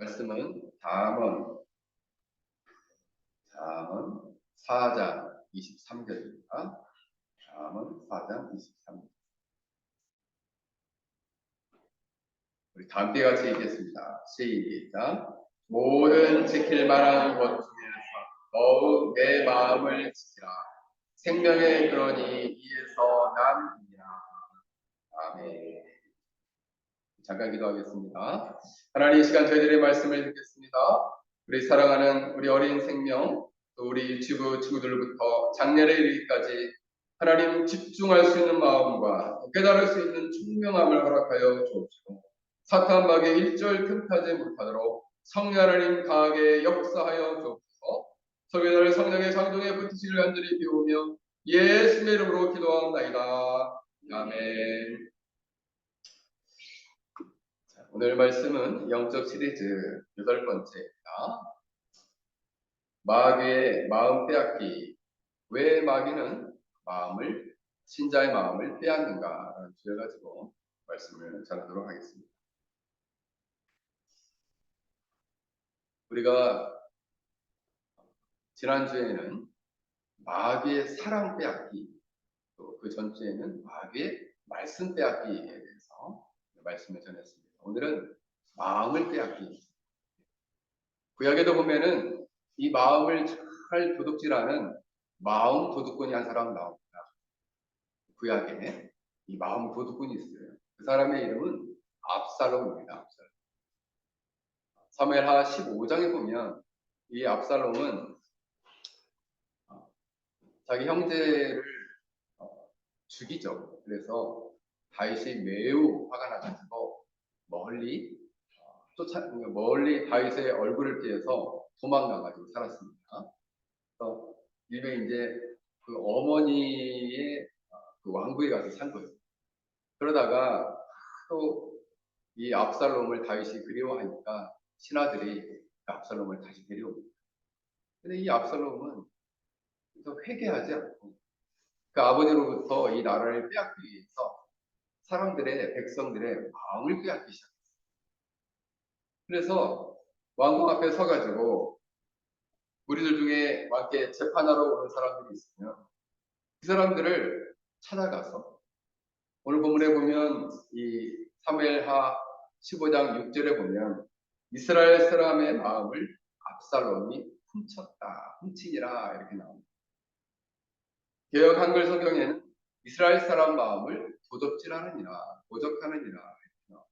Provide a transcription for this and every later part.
말씀은 잠언 4장 23절입니다. 잠언 4장 23절. 우리 다 함께 같이 읽겠습니다. 시작. 모든 지킬 만한 것 중에서 더욱 내 마음을 지키라. 생명의 근원이 이에서 남이니라. 아멘. 잠깐 기도하겠습니다. 하나님, 이 시간 저희들의 말씀을 듣겠습니다. 우리 사랑하는 우리 어린 생명, 또 우리 친구들부터 장년에 이르기까지 하나님 집중할 수 있는 마음과 깨달을 수 있는 총명함을 허락하여 주옵시고, 사탄 마귀의 일절 틈타지 못하도록 성령 하나님 강하게 역사하여 주옵소서. 소비자를 성령의 장중에 붙으시길 간절히 비우며 예수의 이름으로 기도하옵나이다. 아멘. 오늘 말씀은 영적 시리즈 8번째입니다. 마귀의 마음 빼앗기. 왜 마귀는 신자의 마음을 빼앗는가라는 주제 가지고 말씀을 전하도록 하겠습니다. 우리가 지난주에는 마귀의 사랑 빼앗기, 또 그 전주에는 마귀의 말씀 빼앗기에 대해서 말씀을 전했습니다. 오늘은 마음을 빼앗기. 구약에도 보면은 이 마음을 잘 도둑질하는 마음 도둑꾼이 한 사람 나옵니다. 구약에 이 마음 도둑꾼이 있어요. 그 사람의 이름은 압살롬입니다. 사무엘하 15장에 보면 이 압살롬은 자기 형제를 죽이죠. 그래서 다윗이 매우 화가 나가지고 멀리 다윗의 얼굴을 피해서 도망가가지고 살았습니다. 그래서 일명 이제 그 어머니의 그 왕궁에 가서 산 거예요. 그러다가 또 이 압살롬을 다윗이 그리워하니까 신하들이 그 압살롬을 다시 데려옵니다. 근데 이 압살롬은 회개하지 않고 그 아버지로부터 이 나라를 빼앗기 위해서 백성들의 마음을 빼앗기 시작했어요. 그래서 왕궁 앞에 서가지고 우리들 중에 왕께 재판하러 오는 사람들이 있으면 그 사람들을 찾아가서, 오늘 본문에 보면 이 사무엘하 15장 6절에 보면 이스라엘 사람의 마음을 압살롬이 훔치니라 이렇게 나옵니다. 개역 한글 성경에는 이스라엘 사람 마음을 도적질하느니라, 이렇게 나옵니다.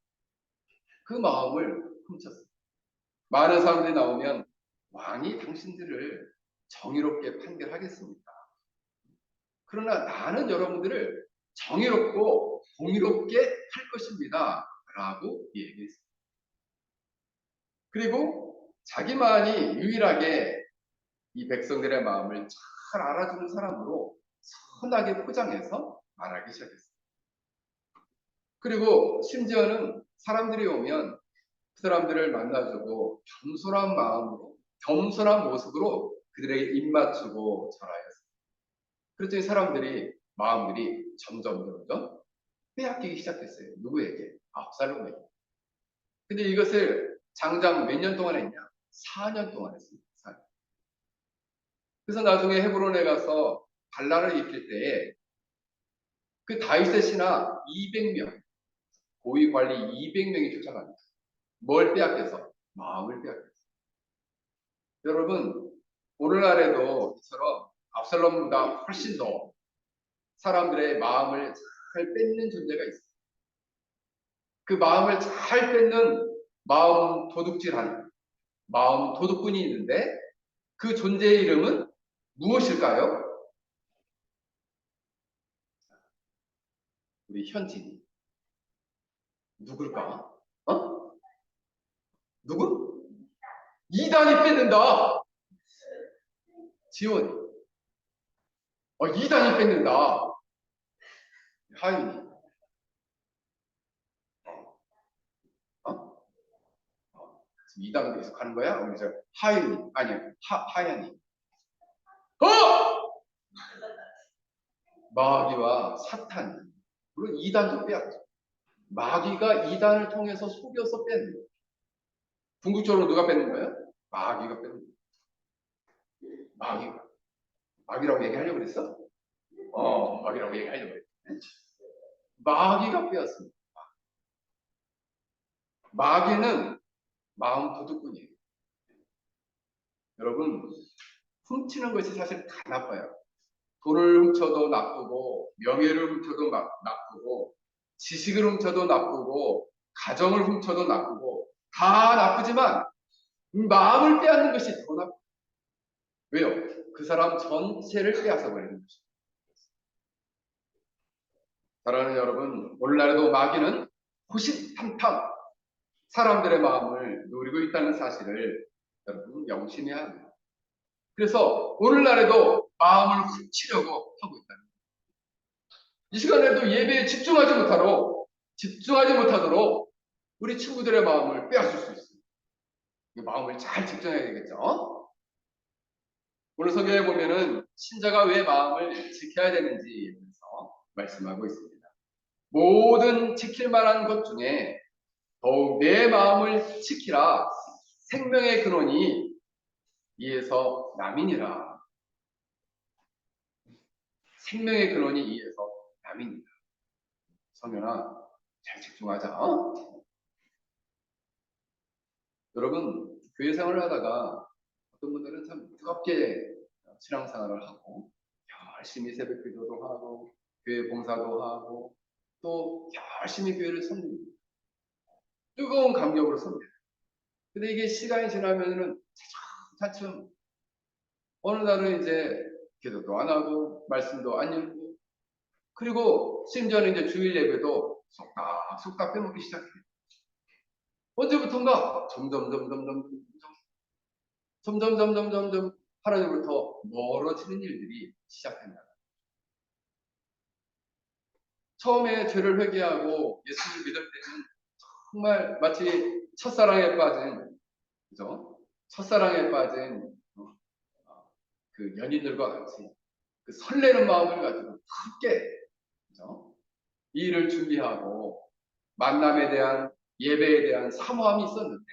그 마음을 훔쳤어요. 많은 사람들이 나오면 왕이 당신들을 정의롭게 판결하겠습니까? 그러나 나는 여러분들을 정의롭고 공의롭게 할 것입니다. 라고 얘기했습니다. 그리고 자기만이 유일하게 이 백성들의 마음을 잘 알아주는 사람으로 선하게 포장해서 말하기 시작했습니다. 그리고 심지어는 사람들이 오면 그 사람들을 만나주고 겸손한 모습으로 그들에게 입맞추고 절하였습니다. 그랬더니 마음들이 점점 빼앗기기 시작했어요. 누구에게? 압살롬에게. 근데 이것을 장장 몇 년 동안 했냐? 4년 동안 했습니다. 4년. 그래서 나중에 헤브론에 가서 반란을 일으킬 때에 그 다윗의 신하 200명, 고위 관리 200명이 쫓아갑니다. 뭘 빼앗겨서? 마음을 빼앗겨서. 여러분, 오늘날에도 이처럼 압살롬보다 훨씬 더 사람들의 마음을 잘 뺏는 존재가 있어요. 그 마음을 잘 뺏는 마음 도둑꾼이 있는데 그 존재의 이름은 무엇일까요? 우리 현진이. 누굴까? 누구? 이단이 뺏는다. 지원이. 이단이 뺏는다. 하윤이. 이단으로 계속 가는 거야? 그래서 하윤이. 아니야. 하얀이. 마귀와 사탄이. 물론 이단도 빼앗죠. 마귀가 이단을 통해서 속여서 뺀 거예요. 궁극적으로 누가 뺏는 거예요? 마귀가 뺏는 거예요. 마귀가. 마귀라고 얘기하려고 그랬어? 마귀라고 얘기하려고 그랬어. 마귀가 빼앗습니다. 마귀는 마음 도둑꾼이에요. 여러분, 훔치는 것이 사실 다 나빠요. 돈을 훔쳐도 나쁘고, 명예를 훔쳐도 나쁘고, 지식을 훔쳐도 나쁘고, 가정을 훔쳐도 나쁘고, 다 나쁘지만 마음을 빼앗는 것이 더 나빠요. 왜요? 그 사람 전체를 빼앗아 버리는 것이죠. 사랑하는 여러분, 오늘날에도 마귀는 호시탐탐 사람들의 마음을 노리고 있다는 사실을 여러분 명심해야 합니다. 그래서 오늘날에도 마음을 훔치려고 하고 있다는 거예요. 이 시간에도 예배에 집중하지 못하도록 우리 친구들의 마음을 빼앗을 수 있습니다. 이 마음을 잘 집중해야 되겠죠? 오늘 성경에 보면은 신자가 왜 마음을 지켜야 되는지에 대해서 말씀하고 있습니다. 모든 지킬 만한 것 중에 더욱 내 마음을 지키라. 생명의 근원이 이에서 남이니라. 생명의 근원이 이에서 남이니라. 성현아, 잘 집중하자. 여러분, 교회 생활을 하다가 어떤 분들은 참 뜨겁게 신앙생활을 하고 열심히 새벽 기도도 하고 교회 봉사도 하고 또 열심히 교회를 섬깁니다. 뜨거운 감격으로 섬겨요. 근데 이게 시간이 지나면은 차츰 어느 날은 이제 기도도 안 하고 말씀도 안 읽고 그리고 심지어는 이제 주일 예배도 속닥 빼먹기 시작해요. 언제부턴가 점점 하나님으로부터 멀어지는 일들이 시작된다. 처음에 죄를 회개하고 예수를 믿을 때는 정말 마치 첫사랑에 빠진, 그죠? 첫사랑에 빠진 그 연인들과 같이 그 설레는 마음을 가지고 함께, 그죠? 이 일을 준비하고 만남에 대한 예배에 대한 사모함이 있었는데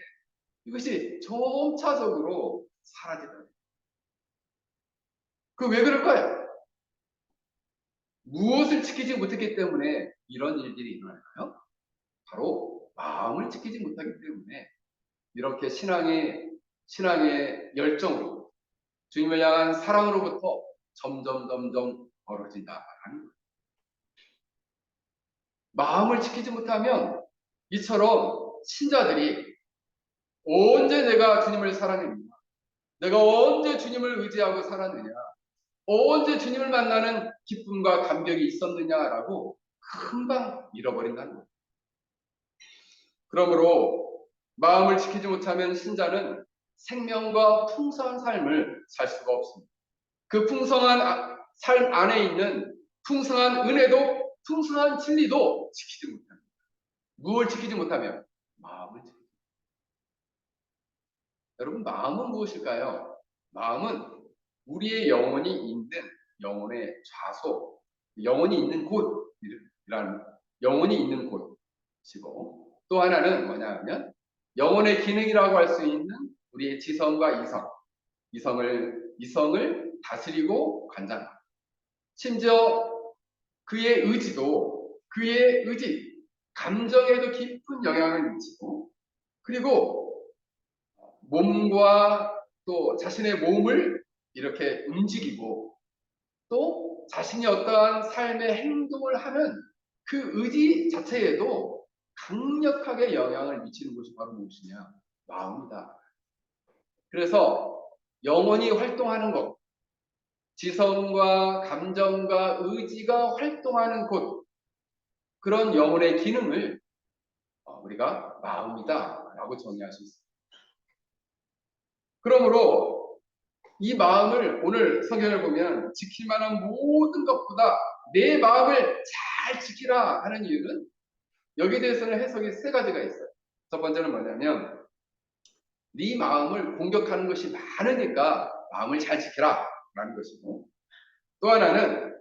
이것이 점차적으로 사라지더라고요. 그 왜 그럴까요? 무엇을 지키지 못했기 때문에 이런 일들이 일어날까요? 바로 마음을 지키지 못하기 때문에 이렇게 신앙의 열정으로 주님을 향한 사랑으로부터 점점 멀어진다라는 거예요. 마음을 지키지 못하면 이처럼 신자들이 언제 내가 주님을 사랑했느냐, 내가 언제 주님을 의지하고 살았느냐, 언제 주님을 만나는 기쁨과 감격이 있었느냐라고 금방 잃어버린다는 거예요. 그러므로 마음을 지키지 못하면 신자는 생명과 풍성한 삶을 살 수가 없습니다. 그 풍성한 삶 안에 있는 풍성한 은혜도 풍성한 진리도 지키지 못합니다. 무엇을 지키지 못하면 마음을 지키지 못합니다. 여러분, 마음은 무엇일까요? 마음은 우리의 영혼이 있는 영혼의 좌소, 영혼이 있는 곳이라는 영혼이 있는 곳이고 또 하나는 뭐냐 하면 영혼의 기능이라고 할 수 있는 우리의 지성과 이성을 다스리고 관장하고 심지어 그의 의지, 감정에도 깊은 영향을 미치고 그리고 몸과 또 자신의 몸을 이렇게 움직이고 또 자신이 어떠한 삶의 행동을 하는 그 의지 자체에도 강력하게 영향을 미치는 것이 바로 무엇이냐? 마음이다. 그래서 영혼이 활동하는 것, 지성과 감정과 의지가 활동하는 곳, 그런 영혼의 기능을 우리가 마음이다라고 정의할 수 있습니다. 그러므로 이 마음을 오늘 성경을 보면 지킬 만한 모든 것보다 내 마음을 잘 지키라 하는 이유는 여기에 대해서는 해석이 세 가지가 있어요. 첫 번째는 뭐냐면 네 마음을 공격하는 것이 많으니까 마음을 잘 지키라 라는 것이고 또 하나는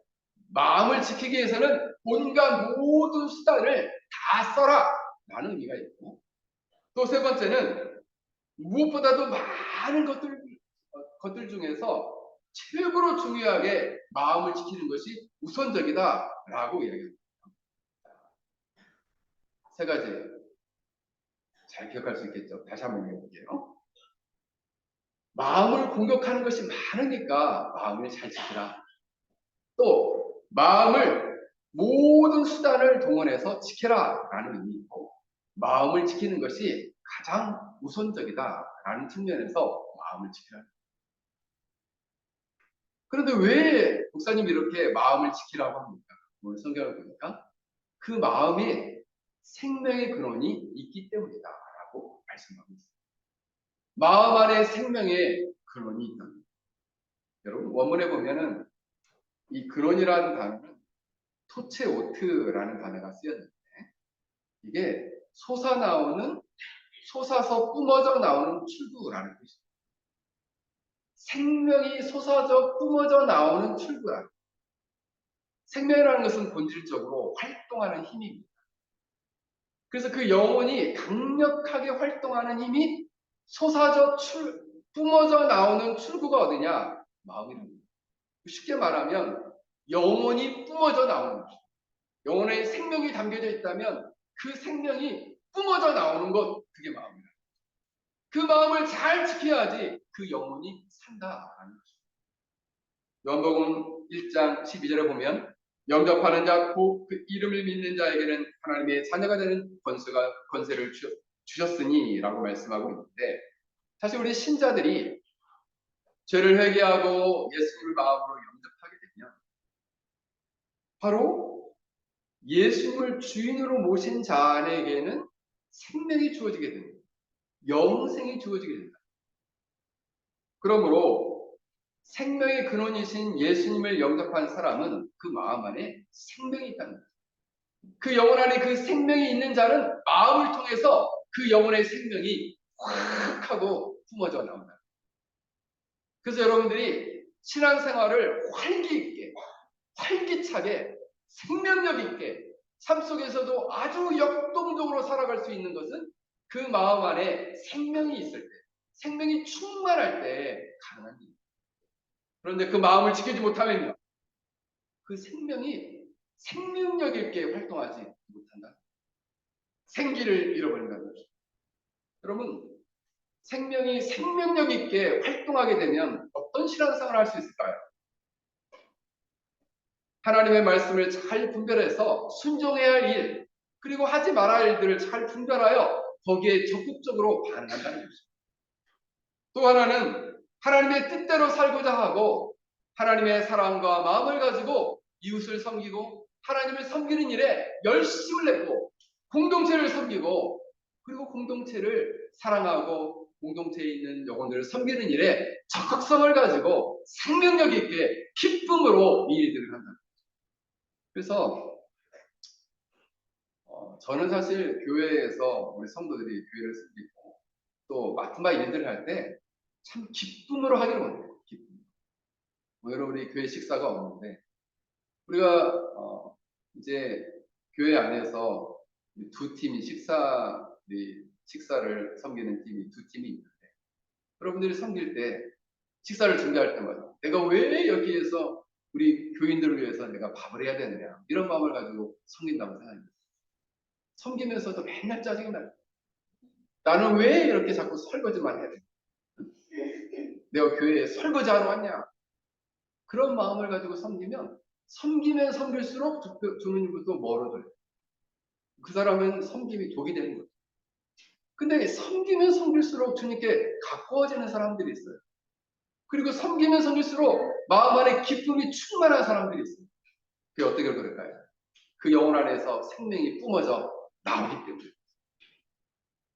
마음을 지키기 위해서는 온갖 모든 수단을 다 써라 라는 의미가 있고 또 세 번째는 무엇보다도 많은 것들 중에서 최고로 중요하게 마음을 지키는 것이 우선적이다라고 이야기합니다. 세 가지 잘 기억할 수 있겠죠? 다시 한번 읽어볼게요. 마음을 공격하는 것이 많으니까 마음을 잘 지키라. 또 마음을 모든 수단을 동원해서 지켜라라는 의미이고, 마음을 지키는 것이 가장 우선적이다라는 측면에서 마음을 지키라. 그런데 왜 목사님이 이렇게 마음을 지키라고 합니까? 오늘 성경을 보니까 그 마음에 생명의 근원이 있기 때문이다라고 말씀하고 있습니다. 마음 안에 생명의 근원이 있다. 여러분 원문에 보면은 이 근원이라는 단어는 토체오트라는 단어가 쓰였는데, 이게 솟아서 뿜어져 나오는 출구라는 뜻입니다. 생명이 솟아져 뿜어져 나오는 출구라는. 생명이라는 것은 본질적으로 활동하는 힘입니다. 그래서 그 영혼이 강력하게 활동하는 힘이 솟아져 뿜어져 나오는 출구가 어디냐? 마음이랍니다. 쉽게 말하면 영혼이 뿜어져 나오는 것이죠. 영혼에 생명이 담겨져 있다면 그 생명이 뿜어져 나오는 것, 그게 마음이다. 그 마음을 잘 지켜야지 그 영혼이 산다라는 것이죠. 요한복음 1장 12절에 보면 영접하는 자, 곧 그 이름을 믿는 자에게는 하나님의 자녀가 되는 권세를 주셨으니 라고 말씀하고 있는데, 사실 우리 신자들이 죄를 회개하고 예수님을 마음으로 영접하게 되면 바로 예수님을 주인으로 모신 자에게는 생명이 주어지게 됩니다. 영생이 주어지게 된다. 그러므로 생명의 근원이신 예수님을 영접한 사람은 그 마음 안에 생명이 있다는 거예요. 그 영혼 안에 그 생명이 있는 자는 마음을 통해서 그 영혼의 생명이 확 하고 품어져 나온다. 그래서 여러분들이 신앙생활을 활기 있게, 활기차게, 생명력 있게 삶 속에서도 아주 역동적으로 살아갈 수 있는 것은 그 마음 안에 생명이 있을 때, 생명이 충만할 때 가능한 일입니다. 그런데 그 마음을 지키지 못하면요, 그 생명이 생명력 있게 활동하지 못한다. 생기를 잃어버린다는 것이죠. 여러분, 생명이 생명력 있게 활동하게 되면 어떤 신앙생활을 할 수 있을까요? 하나님의 말씀을 잘 분별해서 순종해야 할 일, 그리고 하지 말아야 할 일들을 잘 분별하여 거기에 적극적으로 반응한다는 것입니다. 또 하나는 하나님의 뜻대로 살고자 하고 하나님의 사랑과 마음을 가지고 이웃을 섬기고 하나님을 섬기는 일에 열심을 내고 공동체를 섬기고, 그리고 공동체를 사랑하고 공동체에 있는 영혼들을 섬기는 일에 적극성을 가지고 생명력 있게 기쁨으로 이 일들을 한다. 그래서 저는 사실 교회에서 우리 성도들이 교회를 섬기고 또 맡은 바 일들을 할 때 참 기쁨으로 하기를 원해요. 기쁨. 여러분, 우리 교회 식사가 없는데 우리가 이제 교회 안에서 두 팀이 식사를 섬기는 팀이 두 팀이 있는데, 여러분들이 섬길 때 식사를 준비할 때마다 내가 왜 여기에서 우리 교인들을 위해서 내가 밥을 해야 되느냐, 이런 마음을 가지고 섬긴다고 생각합니다. 섬기면서도 맨날 짜증이 나요. 나는 왜 이렇게 자꾸 설거지만 해야 돼? 내가 교회에 설거지하러 왔냐? 그런 마음을 가지고 섬기면 섬길수록 주님부터 멀어져요. 그 사람은 섬김이 독이 되는 거죠. 근데 섬기면 섬길수록 주님께 가까워지는 사람들이 있어요. 그리고 섬기면 섬길수록 마음 안에 기쁨이 충만한 사람들이 있어요. 그게 어떻게 그럴까요? 그 영혼 안에서 생명이 뿜어져 나오기 때문에.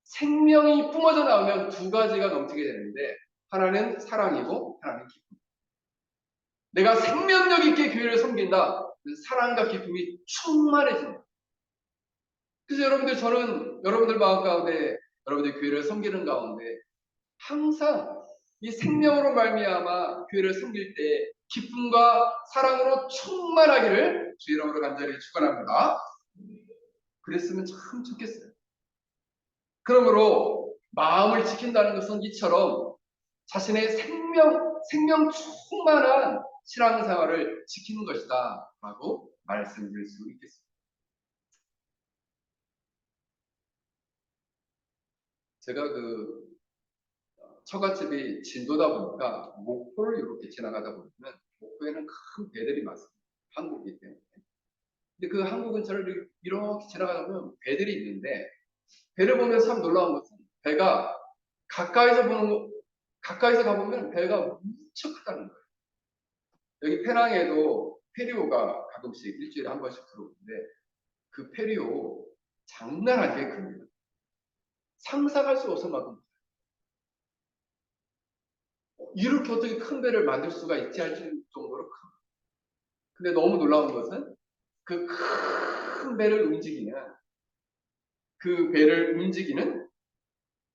생명이 뿜어져 나오면 두 가지가 넘치게 되는데, 하나는 사랑이고 하나는 기쁨. 내가 생명력 있게 교회를 섬긴다. 사랑과 기쁨이 충만해진다. 그래서 여러분들, 저는 여러분들 마음 가운데, 여러분들 교회를 섬기는 가운데 항상 이 생명으로 말미암아 교회를 섬길 때 기쁨과 사랑으로 충만하기를 주 이름으로 간절히 축원합니다. 그랬으면 참 좋겠어요. 그러므로 마음을 지킨다는 것은 이처럼 자신의 생명 충만한 신앙생활을 지키는 것이다 라고 말씀드릴 수 있겠습니다. 제가 처갓집이 진도다 보니까 목포를 이렇게 지나가다 보면 목포에는 큰 배들이 많습니다. 한국이기 때문에. 근데 그 한국 근처를 이렇게 지나가다 보면 배들이 있는데 배를 보면 참 놀라운 것은 배가 가까이서 가보면 배가 무척 크다는 거예요. 여기 페낭에도 페리오가 가끔씩 일주일에 한 번씩 들어오는데 그 페리오 장난 아니게 큽니다. 상상할 수 없을 만큼 이렇게 어떻게 큰 배를 만들 수가 있지 할 정도로 큽니다. 근데 너무 놀라운 것은 그 큰 배를 움직이는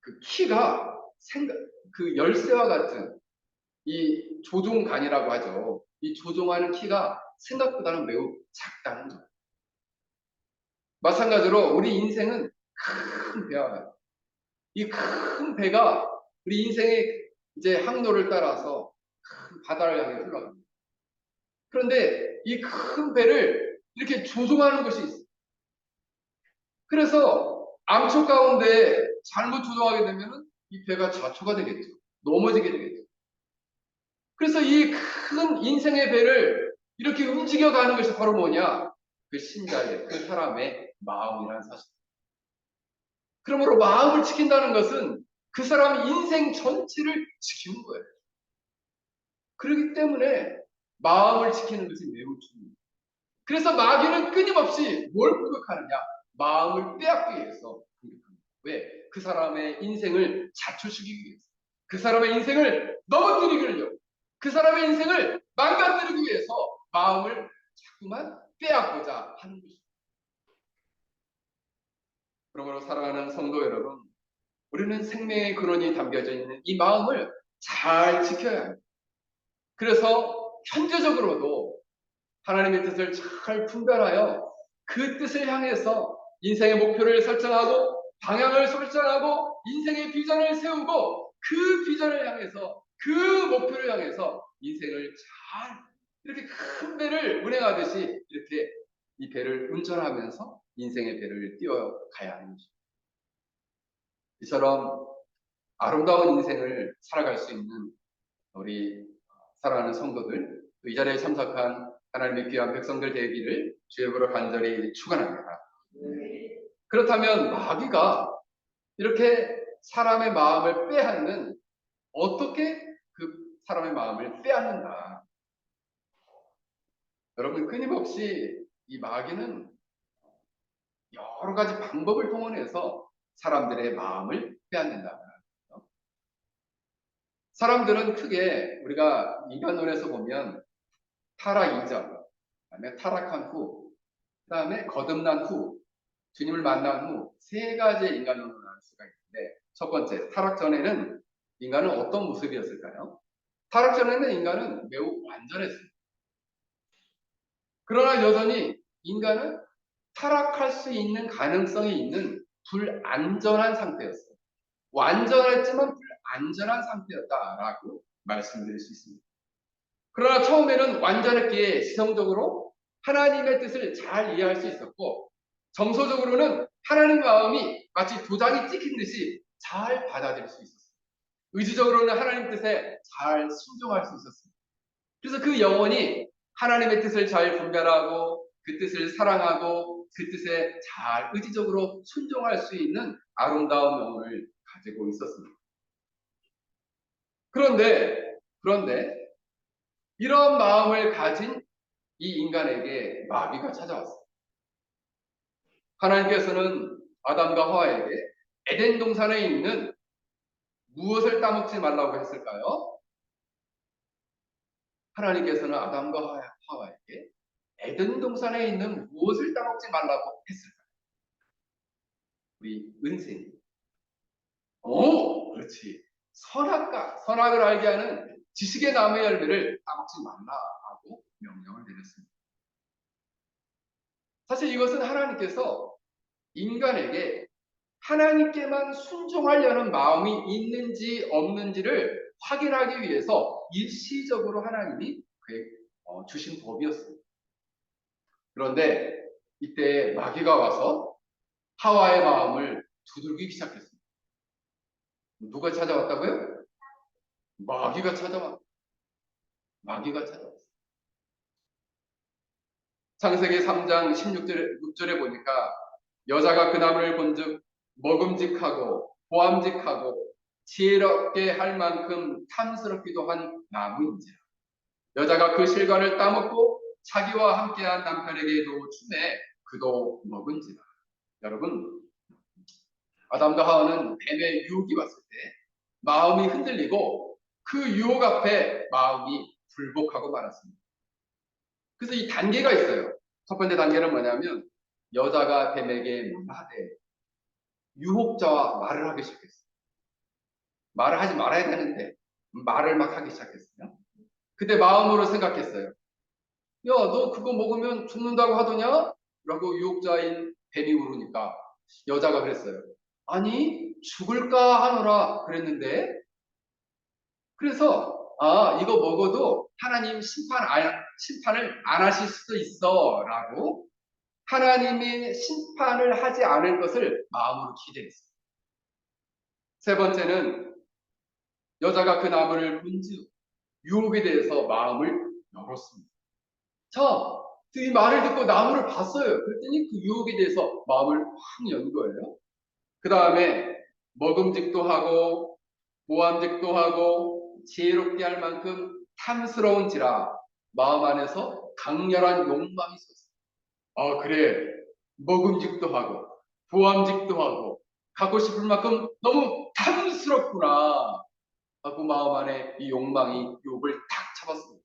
그 키가 그 열쇠와 같은 이 조종간이라고 하죠. 이 조종하는 키가 생각보다는 매우 작다는 거예요. 마찬가지로 우리 인생은 큰 배와 같아요. 이 큰 배가 우리 인생의 이제 항로를 따라서 큰 바다를 향해 흘러갑니다. 그런데 이 큰 배를 이렇게 조종하는 것이 있어요. 그래서 암초 가운데 잘못 조종하게 되면 이 배가 좌초가 되겠죠. 넘어지게 되겠죠. 그래서 이 큰 인생의 배를 이렇게 움직여가는 것이 바로 뭐냐? 그 신자의, 그 사람의 마음이라는 사실. 그러므로 마음을 지킨다는 것은 그 사람 인생 전체를 지키는 거예요. 그렇기 때문에 마음을 지키는 것이 매우 중요해요. 그래서 마귀는 끊임없이 뭘 공격하느냐? 마음을 빼앗기 위해서 공격합니다. 왜? 그 사람의 인생을 자초시키기 위해서. 그 사람의 인생을 넘어뜨리기를요. 그 사람의 인생을 망가뜨리기 위해서 마음을 자꾸만 빼앗고자 하는 것입니다. 그러므로 사랑하는 성도 여러분, 우리는 생명의 근원이 담겨져 있는 이 마음을 잘 지켜야 합니다. 그래서 현재적으로도 하나님의 뜻을 잘 분별하여 그 뜻을 향해서 인생의 목표를 설정하고 방향을 설정하고 인생의 비전을 세우고 그 비전을 향해서 그 목표를 향해서 인생을 잘 이렇게 큰 배를 운행하듯이 이렇게 이 배를 운전하면서 인생의 배를 띄워가야 하는 것입니다. 이처럼 아름다운 인생을 살아갈 수 있는 우리 사랑하는 성도들, 이 자리에 참석한 하나님의 귀한 백성들 되기를 주의 이름으로 간절히 축원합니다. 그렇다면 마귀가 이렇게 사람의 마음을 빼앗는 어떻게 그 사람의 마음을 빼앗는가? 여러분 끊임없이 이 마귀는 여러 가지 방법을 동원해서 사람들의 마음을 빼앗는다. 사람들은 크게 우리가 인간론에서 보면 타락 이전, 그다음에 타락한 후, 그다음에 거듭난 후, 주님을 만난 후 세 가지의 인간론을 알 수가 있는데 첫 번째, 타락 전에는 인간은 어떤 모습이었을까요? 타락 전에는 인간은 매우 완전했습니다. 그러나 여전히 인간은 타락할 수 있는 가능성이 있는 불안전한 상태였어요. 완전했지만 불안전한 상태였다라고 말씀드릴 수 있습니다. 그러나 처음에는 완전했기에 지성적으로 하나님의 뜻을 잘 이해할 수 있었고 정서적으로는 하나님의 마음이 마치 도장이 찍힌 듯이 잘 받아들일 수 있었어요. 의지적으로는 하나님 뜻에 잘 순종할 수 있었습니다. 그래서 그 영혼이 하나님의 뜻을 잘 분별하고 그 뜻을 사랑하고 그 뜻에 잘 의지적으로 순종할 수 있는 아름다운 영혼을 가지고 있었습니다. 그런데 이런 마음을 가진 이 인간에게 마귀가 찾아왔어요. 하나님께서는 아담과 하와에게 에덴 동산에 있는 무엇을 따먹지 말라고 했을까요? 하나님께서는 아담과 하와에게 에덴 동산에 있는 무엇을 따먹지 말라고 했을까요? 우리 은생이. 오, 그렇지. 선악을 알게 하는 지식의 나무의 열매를 따먹지 말라고 명령을 내렸습니다. 사실 이것은 하나님께서 인간에게 하나님께만 순종하려는 마음이 있는지 없는지를 확인하기 위해서 일시적으로 하나님이 주신 법이었습니다. 그런데 이때 마귀가 와서 하와의 마음을 두들기기 시작했습니다. 누가 찾아왔다고요? 마귀가 찾아왔어요. 마귀가 찾아왔어요. 창세기 3장 16절에 보니까 여자가 그 나무를 본즉 먹음직하고 보암직하고 지혜롭게 할 만큼 탐스럽기도 한 나무인지라. 여자가 그 실과를 따먹고 자기와 함께한 남편에게도 주매 그도 먹은지라. 여러분, 아담과 하와는 뱀의 유혹이 왔을 때 마음이 흔들리고 그 유혹 앞에 마음이 굴복하고 말았습니다. 그래서 이 단계가 있어요. 첫 번째 단계는 뭐냐면 여자가 뱀에게 말하되 유혹자와 말을 하기 시작했어요. 말을 하지 말아야 되는데 말을 막 하기 시작했어요. 그때 마음으로 생각했어요. 야, 너 그거 먹으면 죽는다고 하더냐? 라고 유혹자인 뱀이 물으니까 여자가 그랬어요. 아니, 죽을까 하노라 그랬는데, 그래서 이거 먹어도 하나님 심판을 안 하실 수도 있어 라고 하나님이 심판을 하지 않을 것을 마음으로 기대했어요. 세 번째는 여자가 그 나무를 본즉 유혹에 대해서 마음을 열었습니다. 자, 이 말을 듣고 나무를 봤어요. 그랬더니 그 유혹에 대해서 마음을 확 연 거예요. 그 다음에 먹음직도 하고 모함직도 하고 지혜롭게 할 만큼 탐스러운지라 마음 안에서 강렬한 욕망이 있었어요. 그래, 먹음직도 하고 보암직도 하고 갖고 싶을 만큼 너무 탐스럽구나 하고 마음 안에 이 욕망이 유혹을 탁 잡았습니다.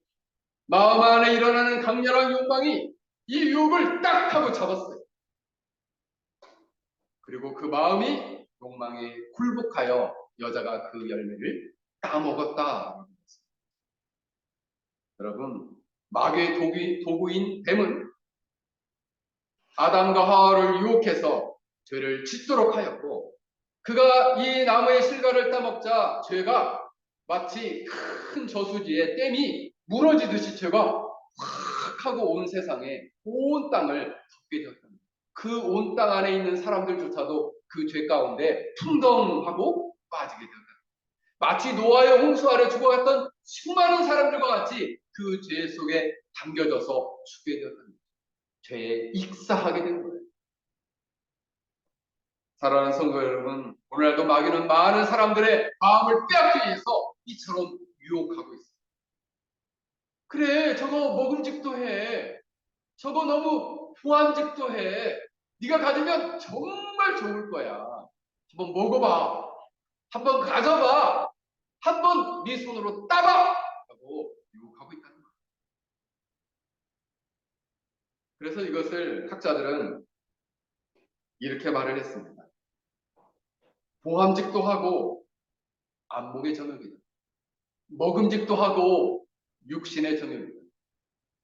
마음 안에 일어나는 강렬한 욕망이 이 유혹을 딱 하고 잡았어요. 그리고 그 마음이 욕망에 굴복하여 여자가 그 열매를 따먹었다. 여러분, 마귀의 도구인 뱀은 아담과 하와를 유혹해서 죄를 짓도록 하였고, 그가 이 나무의 실과를 따먹자 죄가 마치 큰 저수지에 댐이 무너지듯이 죄가 확 하고 온 세상에 온 땅을 덮게 되었습니다. 그 온 땅 안에 있는 사람들조차도 그 죄 가운데 풍덩하고 빠지게 되었다. 마치 노아의 홍수 아래 죽어갔던 수많은 사람들과 같이 그 죄 속에 담겨져서 죽게 되었다. 죄에 익사하게 된 거예요. 사랑하는 성도 여러분, 오늘날도 마귀는 많은 사람들의 마음을 빼앗기 위해서 이처럼 유혹하고 있어요. 그래, 저거 먹음직도 해. 저거 너무 보암직도 해. 네가 가지면 정말 좋을 거야. 한번 먹어봐. 한번 가져봐. 한번 네 손으로 따봐. 라고 유혹하고 있다는 거예요. 그래서 이것을 학자들은 이렇게 말을 했습니다. 보암직도 하고 안목의 정욕이다. 먹음직도 하고 육신의 정욕이다.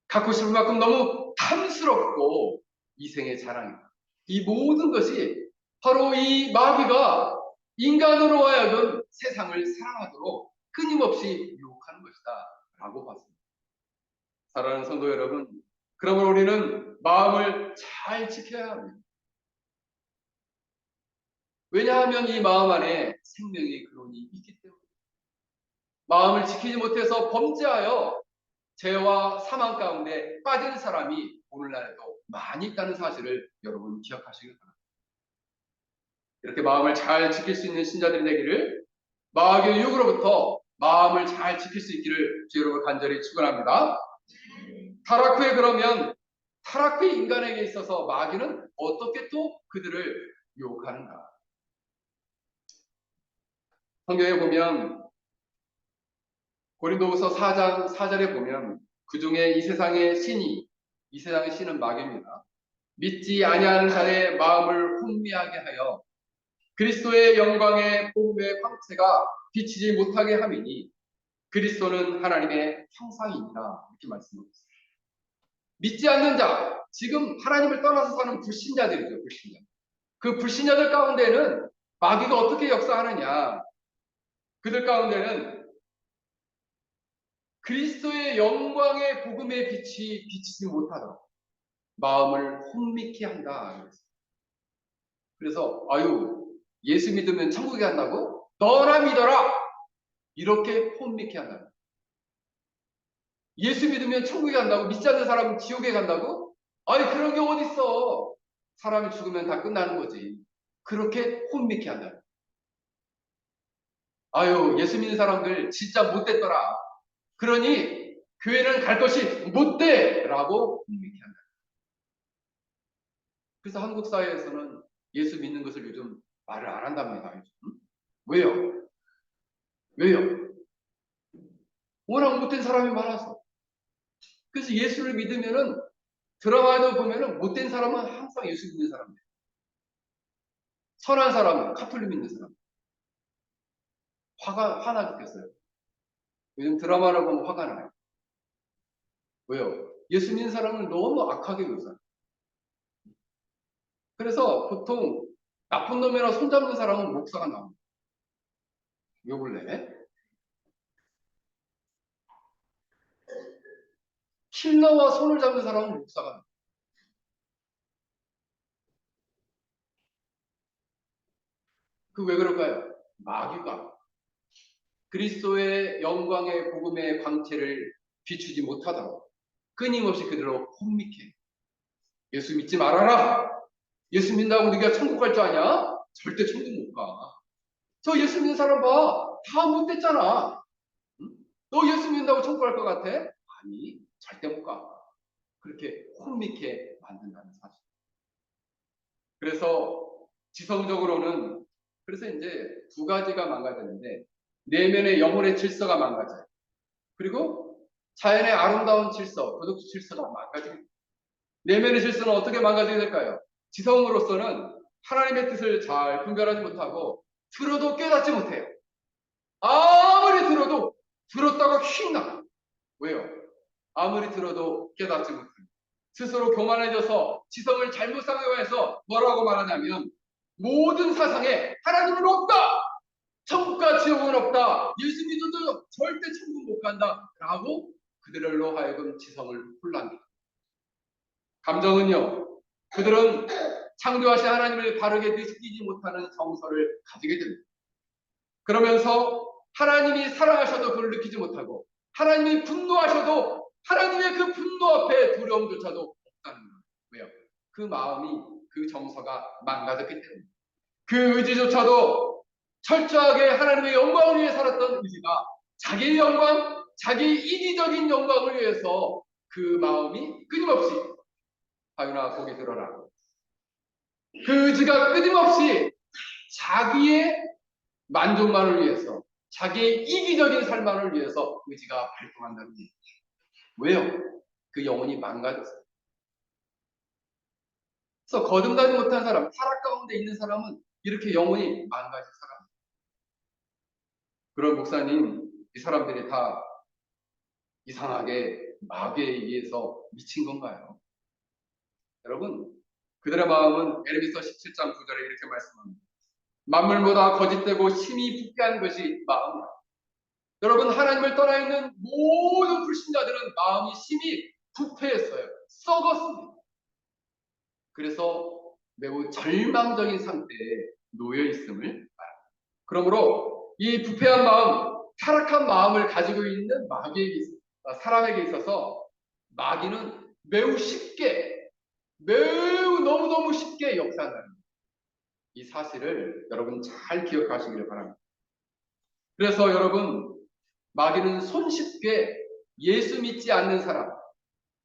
갖고 싶을 만큼 너무 탐스럽고 이생의 자랑이다. 이 모든 것이 바로 이 마귀가 인간으로 하여금 세상을 사랑하도록 끊임없이 유혹하는 것이다 라고 봤습니다. 사랑하는 성도 여러분, 그러므로 우리는 마음을 잘 지켜야 합니다. 왜냐하면 이 마음 안에 생명의 근원이 있기 때문에 마음을 지키지 못해서 범죄하여 죄와 사망 가운데 빠진 사람이 오늘날에도 많이 있다는 사실을 여러분 기억하시길 바랍니다. 이렇게 마음을 잘 지킬 수 있는 신자들이 되기를, 마귀의 유혹으로부터 마음을 잘 지킬 수 있기를 주 여러분 간절히 축원합니다. 타락 후에 그러면 타락 후 인간에게 있어서 마귀는 어떻게 또 그들을 유혹하는가? 성경에 보면 고린도후서 4장 4절에 보면 그 중에 이 세상의 신은 마귀입니다. 믿지 아니하는 자의 마음을 혼미하게 하여 그리스도의 영광의 복음의 광채가 비치지 못하게 함이니 그리스도는 하나님의 형상이니라 이렇게 말씀하고 있습니다. 믿지 않는 자, 지금 하나님을 떠나서 사는 불신자들이죠. 불신자. 그 불신자들 가운데는 마귀가 어떻게 역사하느냐? 그들 가운데는 그리스도의 영광의 복음의 빛이 비치지 못하도록 마음을 혼미케 한다. 그래서 아유, 예수 믿으면 천국에 간다고? 너나 믿어라! 이렇게 혼미케 한다. 예수 믿으면 천국에 간다고? 믿지 않는 사람은 지옥에 간다고? 아니, 그런 게 어딨어. 사람이 죽으면 다 끝나는 거지. 그렇게 혼미케 한다. 아유, 예수 믿는 사람들 진짜 못됐더라. 그러니 교회는 갈 것이 못돼! 라고 혼미케 한다. 그래서 한국 사회에서는 예수 믿는 것을 요즘 말을 안 한답니다. 요즘. 왜요? 왜요? 워낙 못된 사람이 많아서. 그래서 예수를 믿으면은 드라마에도 보면은 못된 사람은 항상 예수 믿는 사람이에요. 선한 사람은 카톨릭 믿는 사람. 화나 죽겠어요. 요즘 드라마를 보면 화가 나요. 왜요? 예수 믿는 사람을 너무 악하게 묘사해요. 그래서 보통 나쁜 놈이나 손잡는 사람은 목사가 나옵니다. 욕을 내. 킬러와 손을 잡는 사람은 목사가 나옵니다. 그 왜 그럴까요? 마귀가 그리스도의 영광의 복음의 광채를 비추지 못하도록 끊임없이 그대로 혼미케. 예수 믿지 말아라. 예수 믿는다고 네가 천국 갈 줄 아냐? 절대 천국 못 가. 저 예수 믿는 사람 봐. 다 못됐잖아. 응? 너 예수 믿는다고 천국 갈 것 같아? 아니, 절대 못 가. 그렇게 혼미케 만든다는 사실. 그래서 지성적으로는 그래서 이제 두 가지가 망가졌는데 내면의 영혼의 질서가 망가져요. 그리고 자연의 아름다운 질서, 도덕 질서가 망가지게 됩니다. 내면의 질서는 어떻게 망가지게 될까요? 지성으로서는 하나님의 뜻을 잘 분별하지 못하고 들어도 깨닫지 못해요. 아무리 들어도 들었다가 휙 나가요. 왜요? 아무리 들어도 깨닫지 못해요. 스스로 교만해져서 지성을 잘못 사용해서 뭐라고 말하냐면 모든 사상에 하나님은 없다! 천국과 지옥은 없다! 예수 믿어도 절대 천국 못 간다! 라고 그들로 하여금 지성을 혼란케. 감정은요, 그들은 창조하신 하나님을 바르게 느끼지 못하는 정서를 가지게 됩니다. 그러면서 하나님이 사랑하셔도 그걸 느끼지 못하고 하나님이 분노하셔도 하나님의 그 분노 앞에 두려움조차도 없다는 거예요. 왜요? 그 마음이, 그 정서가 망가졌기 때문에. 그 의지조차도 철저하게 하나님의 영광을 위해 살았던 의지가 자기의 영광, 자기의 이기적인 영광을 위해서 그 마음이 끊임없이 하윤아 거기 들어라. 그 의지가 끊임없이 자기의 만족만을 위해서 자기의 이기적인 삶만을 위해서 의지가 발동한다는 얘기죠. 왜요? 그 영혼이 망가졌어요. 그래서 거듭나지 못한 사람, 타락 가운데 있는 사람은 이렇게 영혼이 망가진 사람. 그런 목사님, 이 사람들이 다 이상하게 마귀에 의해서 미친 건가요? 여러분, 그들의 마음은 에레미서 17장 9절에 이렇게 말씀합니다. 만물보다 거짓되고 심히 부패한 것이 마음이다. 여러분, 하나님을 떠나 있는 모든 불신자들은 마음이 심히 부패했어요. 썩었습니다. 그래서 매우 절망적인 상태에 놓여 있음을 말합니다. 그러므로 이 부패한 마음, 타락한 마음을 가지고 있는 사람에게 있어서 마귀는 매우 쉽게, 매우 너무너무 쉽게 역사한다는 이 사실을 여러분 잘 기억하시기를 바랍니다. 그래서 여러분, 마귀는 손쉽게 예수 믿지 않는 사람,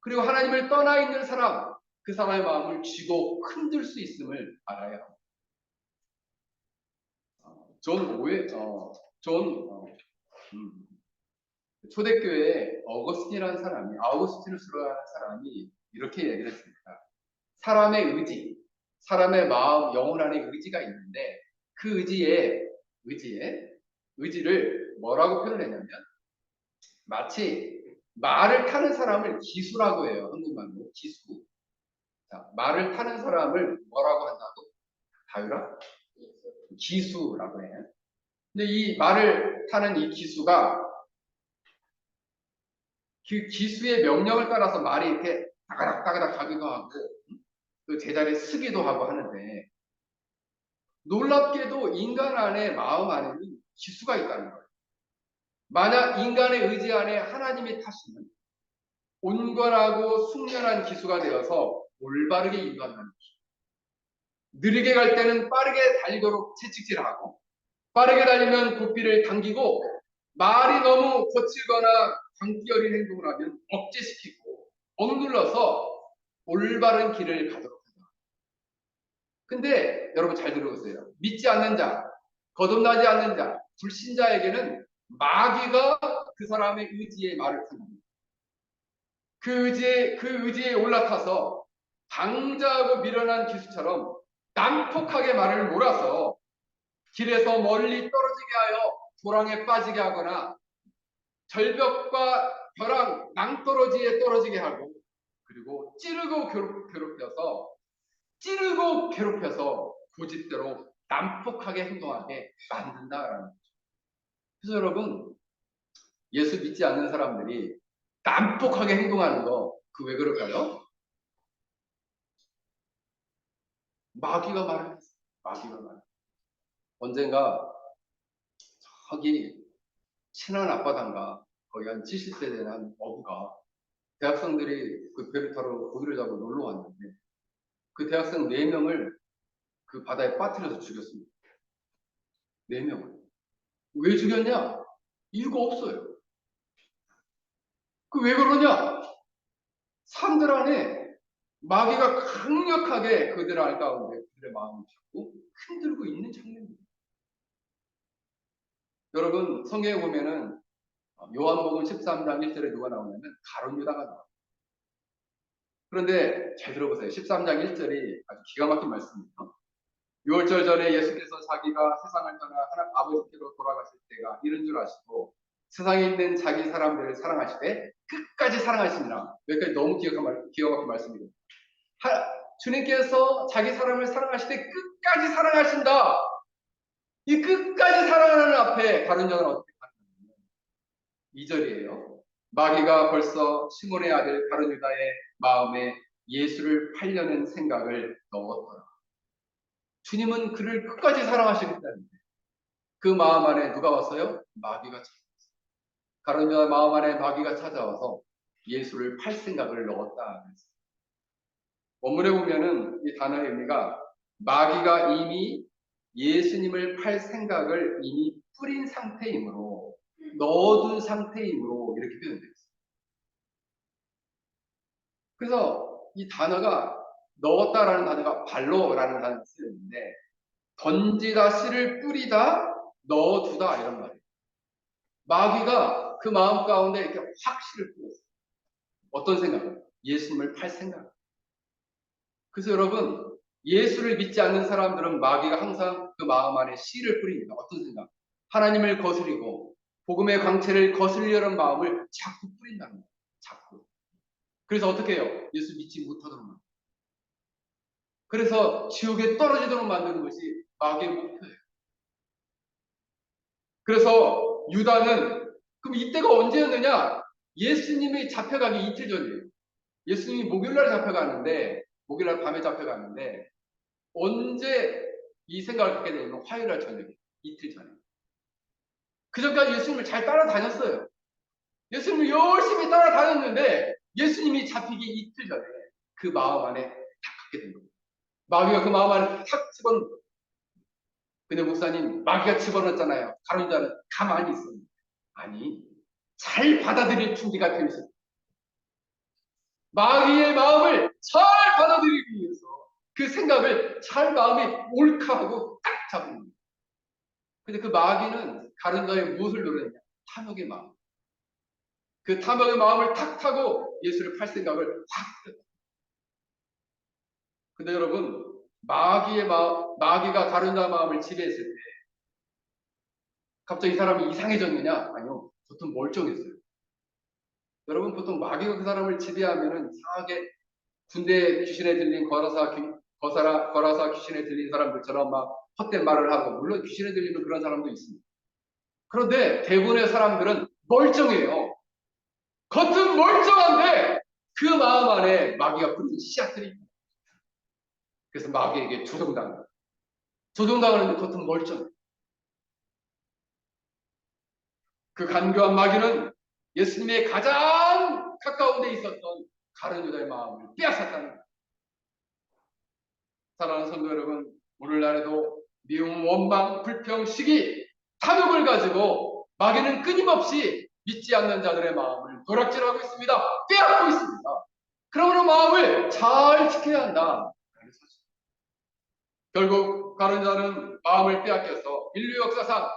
그리고 하나님을 떠나 있는 사람, 그 사람의 마음을 쥐고 흔들 수 있음을 알아야 합니다. 초대교회에 어거스틴이라는 사람이, 아우구스티누스라는 사람이 이렇게 얘기를 했습니다. 사람의 의지, 사람의 마음, 영혼 안에 의지가 있는데 그 의지를 뭐라고 표현했냐면 마치 말을 타는 사람을 기수라고 해요. 한국말로 기수. 자, 말을 타는 사람을 뭐라고 한다고? 다유라? 기수라고 해요. 근데 이 말을 타는 이 기수가 그 기수의 명령을 따라서 말이 이렇게 따가닥따가닥 가기도 하고 그 제자리에 쓰기도 하고 하는데 놀랍게도 인간 안에 마음 안에는 기수가 있다는 거예요. 만약 인간의 의지 안에 하나님이 타시는 온건하고 숙련한 기수가 되어서 올바르게 인도한다는 것이죠. 느리게 갈 때는 빠르게 달리도록 채찍질하고 빠르게 달리면 고삐를 당기고 말이 너무 거칠거나 광기 어린 행동을 하면 억제시키고 억눌러서 올바른 길을 가도록 한다. 근데 여러분 잘 들어보세요. 믿지 않는 자, 거듭나지 않는 자, 불신자에게는 마귀가 그 사람의 의지에 말을 탑니다. 그 의지에 올라타서 방자하고 미련한 기수처럼 난폭하게 말을 몰아서 길에서 멀리 떨어지게 하여 도랑에 빠지게 하거나 절벽과 벼랑 낭떠러지에 떨어지게 하고 그리고 찌르고 괴롭혀서 고집대로 난폭하게 행동하게 만든다라는 거죠. 그래서 여러분 예수 믿지 않는 사람들이 난폭하게 행동하는 거 그 왜 그럴까요? 마귀가 말을 했어요. 마귀가 말. 언젠가 저기 친한 앞바다인가 거기 한 70세 된 한 어부가 대학생들이 그 배를 타러 고기를 잡고 놀러 왔는데 그 대학생 4명을 그 바다에 빠뜨려서 죽였습니다. 4명을. 왜 죽였냐? 이유가 없어요. 그 왜 그러냐? 사람들 안에 마귀가 강력하게 그들 알 가운데 그들의 마음을 잡고 흔들고 있는 장면입니다. 여러분 성경에 보면은 요한복음 13장 1절에 누가 나오냐면 가룟 유다가 나와요. 그런데 잘 들어보세요. 13장 1절이 아주 기가 막힌 말씀입니다. 6월절 전에 예수께서 자기가 세상을 떠나 아버지께로 돌아가실 때가 이른 줄 아시고 세상에 있는 자기 사람들을 사랑하시되 끝까지 사랑하시니라. 여기까지 너무 기가 막힌 말씀입니다. 주님께서 자기 사람을 사랑하시되 끝까지 사랑하신다. 이 끝까지 사랑하는 앞에 다른 자는 어떻게 하느냐? 2절이에요. 마귀가 벌써 시몬의 아들 가룟 유다의 마음에 예수를 팔려는 생각을 넣었더라. 주님은 그를 끝까지 사랑하시겠다는데 그 마음 안에 누가 왔어요? 마귀가 찾아왔어요. 가룟 유다 마음 안에 마귀가 찾아와서 예수를 팔 생각을 넣었다. 원문에 보면은 이 단어의 의미가 마귀가 이미 예수님을 팔 생각을 이미 뿌린 상태이므로 넣어둔 상태이므로 이렇게 표현되어 있어요. 그래서 이 단어가 넣었다라는 단어가 발로라는 단어가 쓰였는데 던지다, 씨를 뿌리다, 넣어두다 이런 말이에요. 마귀가 그 마음 가운데 이렇게 확 씨를 뿌렸어요. 어떤 생각? 예수님을 팔 생각. 그래서 여러분 예수를 믿지 않는 사람들은 마귀가 항상 그 마음 안에 씨를 뿌립니다. 어떤 생각? 하나님을 거스리고 복음의 광채를 거스리려는 마음을 자꾸 뿌린다는 거예요. 자꾸. 그래서 어떻게 해요? 예수 믿지 못하도록 만들어요. 그래서 지옥에 떨어지도록 만드는 것이 마귀의 목표예요. 그래서 유다는 그럼 이때가 언제였느냐? 예수님이 잡혀가기 이틀 전이에요. 예수님이 목요일날 잡혀가는데 목요일날 밤에 잡혀가는데 언제 이 생각을 갖게 되냐면 화요일날 저녁에 이틀 전에. 그 전까지 예수님을 잘 따라다녔어요. 예수님을 열심히 따라다녔는데 예수님이 잡히기 이틀 전에 그 마음 안에 탁 갖게 된 겁니다. 마귀가 그 마음 안에 탁 집어넣은 거예요. 근데 목사님 마귀가 집어넣었잖아요. 가룟 유다는 가만히 있습니다. 아니 잘 받아들일 준비가 되어 있어요. 마귀의 마음을 잘 받아들이기 위해서 그 생각을 잘 마음이 옳다하고 딱 잡는 거예요. 근데 그 마귀는 가룟 유다의 무엇을 노렸냐? 탐욕의 마음. 그 탐욕의 마음을 탁 타고 예수를 팔 생각을 확 뜯어. 근데 여러분 마귀가 가룟 유다 마음을 지배했을 때 갑자기 이 사람이 이상해졌느냐? 아니요. 보통 멀쩡했어요. 여러분 보통 마귀가 그 사람을 지배하면은 이상하게 군대 귀신에 들린 거라사 귀신에 들린 사람들처럼 막 헛된 말을 하고, 물론 귀신에 들리는 그런 사람도 있습니다. 그런데 대부분의 사람들은 멀쩡해요. 겉은 멀쩡한데 그 마음 안에 마귀가 부르는 씨앗들이 있다. 그래서 마귀에게 조종당합니다. 조종당하는데 겉은 멀쩡해. 그 간교한 마귀는 예수님의 가장 가까운 데 있었던 가룟 유다의 마음을 빼앗았다는 거예요. 사랑하는 성도 여러분, 오늘날에도 미움, 원망, 불평, 시기, 탐욕을 가지고 마귀는 끊임없이 믿지 않는 자들의 마음을 도락질하고 있습니다. 빼앗고 있습니다. 그러므로 마음을 잘 지켜야 한다. 결국 가룟 유다는 마음을 빼앗겨서 인류 역사상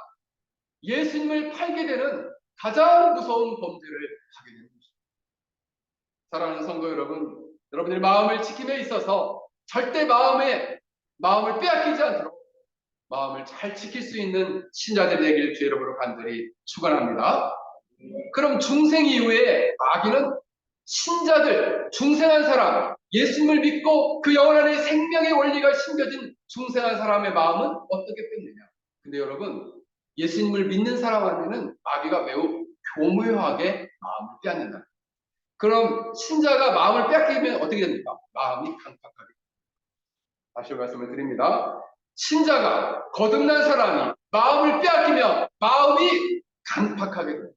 예수님을 팔게 되는 가장 무서운 범죄를 하게 되는 것입니다. 사랑하는 성도 여러분, 여러분들의 마음을 지킴에 있어서 절대 마음을 빼앗기지 않도록 마음을 잘 지킬 수 있는 신자들이 되길 주 여러분으로 간절히 축원합니다. 그럼 중생 이후에 마귀는 신자들, 중생한 사람, 예수님을 믿고 그 영혼 안에 생명의 원리가 심겨진 중생한 사람의 마음은 어떻게 뺏느냐? 근데 여러분, 예수님을 믿는 사람 안에는 마귀가 매우 교묘하게 마음을 빼앗는다. 그럼 신자가 마음을 빼앗기면 어떻게 됩니까? 마음이 강팍하게. 다시 말씀을 드립니다. 신자가 거듭난 사람이 마음을 빼앗기면 마음이 강팍하게 됩니다.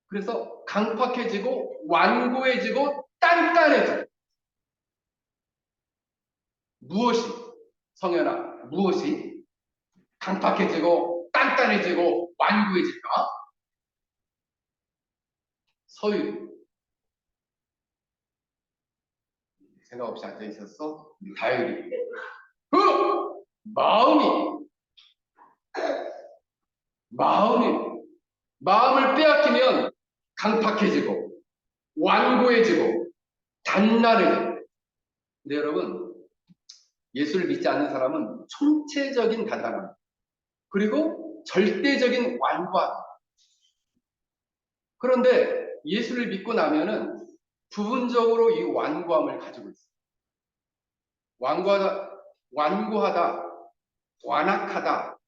그래서 강팍해지고 완고해지고 단단해져. 무엇이, 성현아, 무엇이 강팍해지고 단단해지고 완고해질까? 서유. 생각 없이 앉아 있었어? 다율이. 그 마음을 빼앗기면 강팍해지고 완고해지고 단단해져. 근데 여러분, 예수를 믿지 않는 사람은 총체적인 단단함 그리고 절대적인 완고함. 그런데 예수를 믿고 나면은 부분적으로 이 완고함을 가지고 있어요. 완고하다, 완악하다,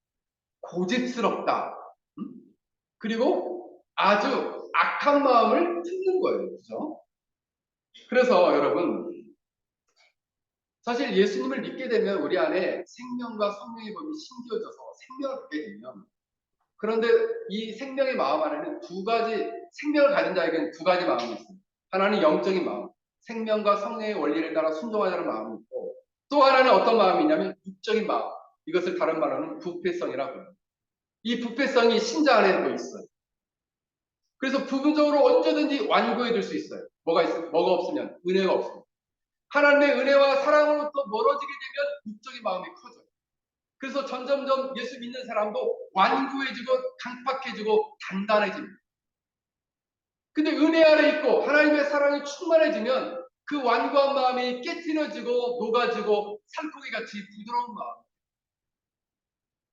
고집스럽다, 그리고 아주 악한 마음을 품는 거예요. 그렇죠? 그래서 여러분, 사실 예수님을 믿게 되면 우리 안에 생명과 성령의 법이 심겨져서 생명을 갖게 되면, 그런데 이 생명의 마음 안에는 두 가지, 생명을 가진 자에게는 두 가지 마음이 있습니다. 하나는 영적인 마음, 생명과 성령의 원리를 따라 순종하자는 마음이 있고, 또 하나는 어떤 마음이냐면 육적인 마음, 이것을 다른 말로는 부패성이라고 해요. 이 부패성이 신자 안에도 있어요. 그래서 부분적으로 언제든지 완고해질 수 있어요. 뭐가 없으면, 은혜가 없으면. 하나님의 은혜와 사랑으로부터 멀어지게 되면 육적인 마음이 커져요. 그래서 점점점 예수 믿는 사람도 완고해지고 강팍해지고 단단해집니다. 근데 은혜 아래 있고 하나님의 사랑이 충만해지면 그 완고한 마음이 깨트려지고 녹아지고 살코기같이 부드러운 마음.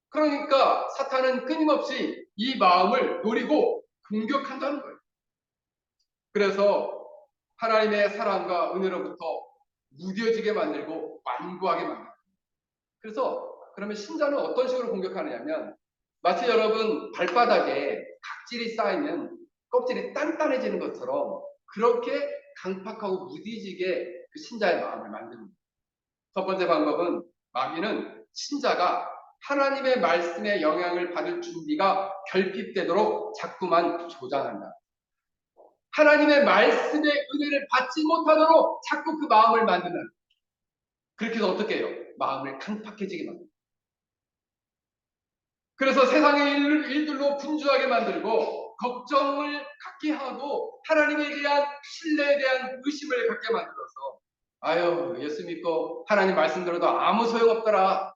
그러니까 사탄은 끊임없이 이 마음을 노리고 공격한다는 거예요. 그래서 하나님의 사랑과 은혜로부터 무뎌지게 만들고 완고하게 만듭니다. 그래서 그러면 신자는 어떤 식으로 공격하느냐면, 마치 여러분 발바닥에 각질이 쌓이면 껍질이 단단해지는 것처럼 그렇게 강팍하고 무디지게 그 신자의 마음을 만듭니다. 첫 번째 방법은, 마귀는 신자가 하나님의 말씀의 영향을 받을 준비가 결핍되도록 자꾸만 조장한다. 하나님의 말씀의 은혜를 받지 못하도록 자꾸 그 마음을 만드는, 그렇게 해서 어떻게 해요? 마음을 강팍해지게 만듭니다. 그래서 세상의 일들로 분주하게 만들고 걱정을 갖게 하고 하나님에 대한 신뢰에 대한 의심을 갖게 만들어서, 아유, 예수 믿고 하나님 말씀 들어도 아무 소용없더라,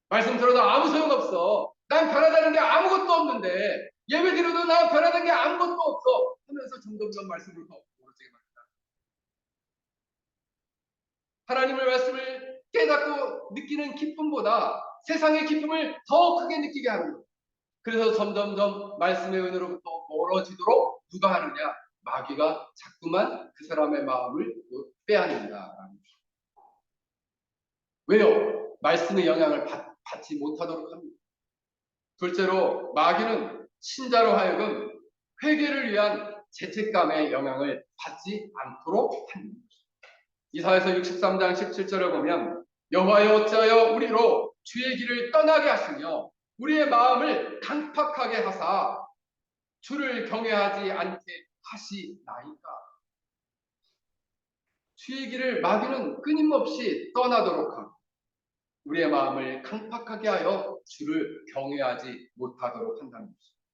말씀 들어도 아무 소용없어, 난 변하다는 게 아무것도 없는데, 예배 드려도 난 변하다는 게 아무것도 없어 하면서 점점점 말씀을 더 모르게 만든다. 하나님의 말씀을 깨닫고 느끼는 기쁨보다 세상의 기쁨을 더 크게 느끼게 하는 거예요. 그래서 점점점 말씀의 은혜로부터 멀어지도록 누가 하느냐? 마귀가 자꾸만 그 사람의 마음을 빼앗는다. 왜요? 말씀의 영향을 받지 못하도록 합니다. 둘째로 마귀는 신자로 하여금 회개를 위한 죄책감의 영향을 받지 않도록 합니다. 이사야서 63장 17절을 보면 여호와여 어찌하여 우리로 주의 길을 떠나게 하시며 우리의 마음을 강팍하게 하사 주를 경외하지 않게 하시나이까. 주의 길을 마귀는 끊임없이 떠나도록 하고 우리의 마음을 강팍하게 하여 주를 경외하지 못하도록 한다는 것입니다.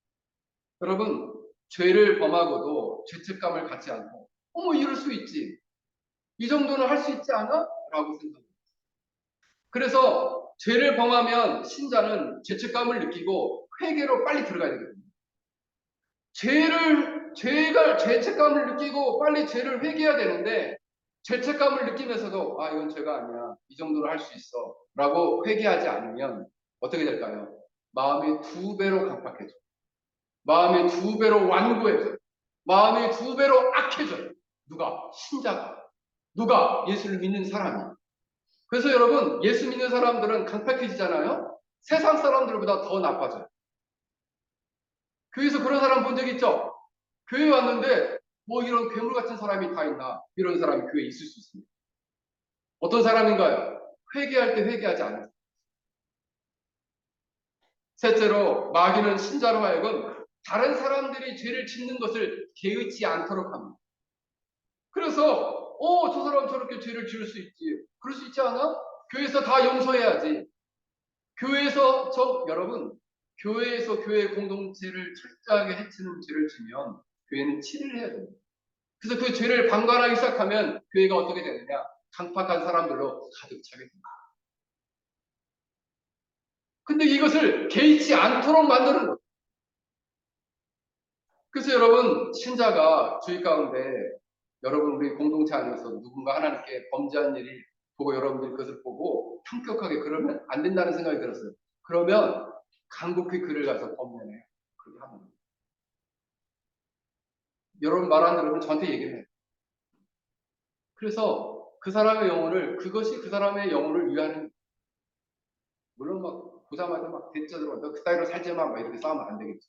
여러분, 죄를 범하고도 죄책감을 갖지 않고 이럴 수 있지. 이 정도는 할 수 있지 않아? 라고 생각합니다. 그래서 죄를 범하면 신자는 죄책감을 느끼고 회개로 빨리 들어가야 되거든요. 죄책감을 느끼고 빨리 죄를 회개해야 되는데 죄책감을 느끼면서도 이건 죄가 아니야. 이 정도는 할 수 있어. 라고 회개하지 않으면 어떻게 될까요? 마음이 2배로 강팍해져. 마음이 2배로 완고해져. 마음이 2배로 악해져요. 누가? 신자가. 누가? 예수를 믿는 사람이. 그래서 여러분, 예수 믿는 사람들은 강팍해지잖아요. 세상 사람들보다 더 나빠져요. 교회에서 그런 사람 본 적 있죠? 교회 왔는데 이런 괴물 같은 사람이 다 있나? 이런 사람이 교회에 있을 수 있습니다. 어떤 사람인가요? 회개할 때 회개하지 않는 사람. 셋째로 마귀는 신자로 하여금 다른 사람들이 죄를 짓는 것을 개의치 않도록 합니다. 그래서 저 사람 저렇게 죄를 지을 수 있지. 그럴 수 있지 않아? 교회에서 다 용서해야지. 여러분, 교회에서 교회 공동체를 철저하게 해치는 죄를 지면 교회는 치를 해야 됩니다. 그래서 그 죄를 방관하기 시작하면 교회가 어떻게 되느냐? 강팍한 사람들로 가득 차게 됩니다. 근데 이것을 개의치 않도록 만드는 거예요. 그래서 여러분, 신자가 주의 가운데 여러분 우리 공동체 안에서 누군가 하나님께 범죄한 일이 보고 여러분들이 그것을 보고 성격하게 그러면 안 된다는 생각이 들었어요. 그러면 간곡히 그를 가서 범죄해요. 그렇게 하는 거예요. 여러분 말 안 들으면 저한테 얘기를 해요. 그래서 그 사람의 영혼을 그것이 그 사람의 영혼을 위하는 물론 막 보자마자 막 대짜 들어 너 그따위로 살지 마 이렇게 싸우면 안 되겠죠.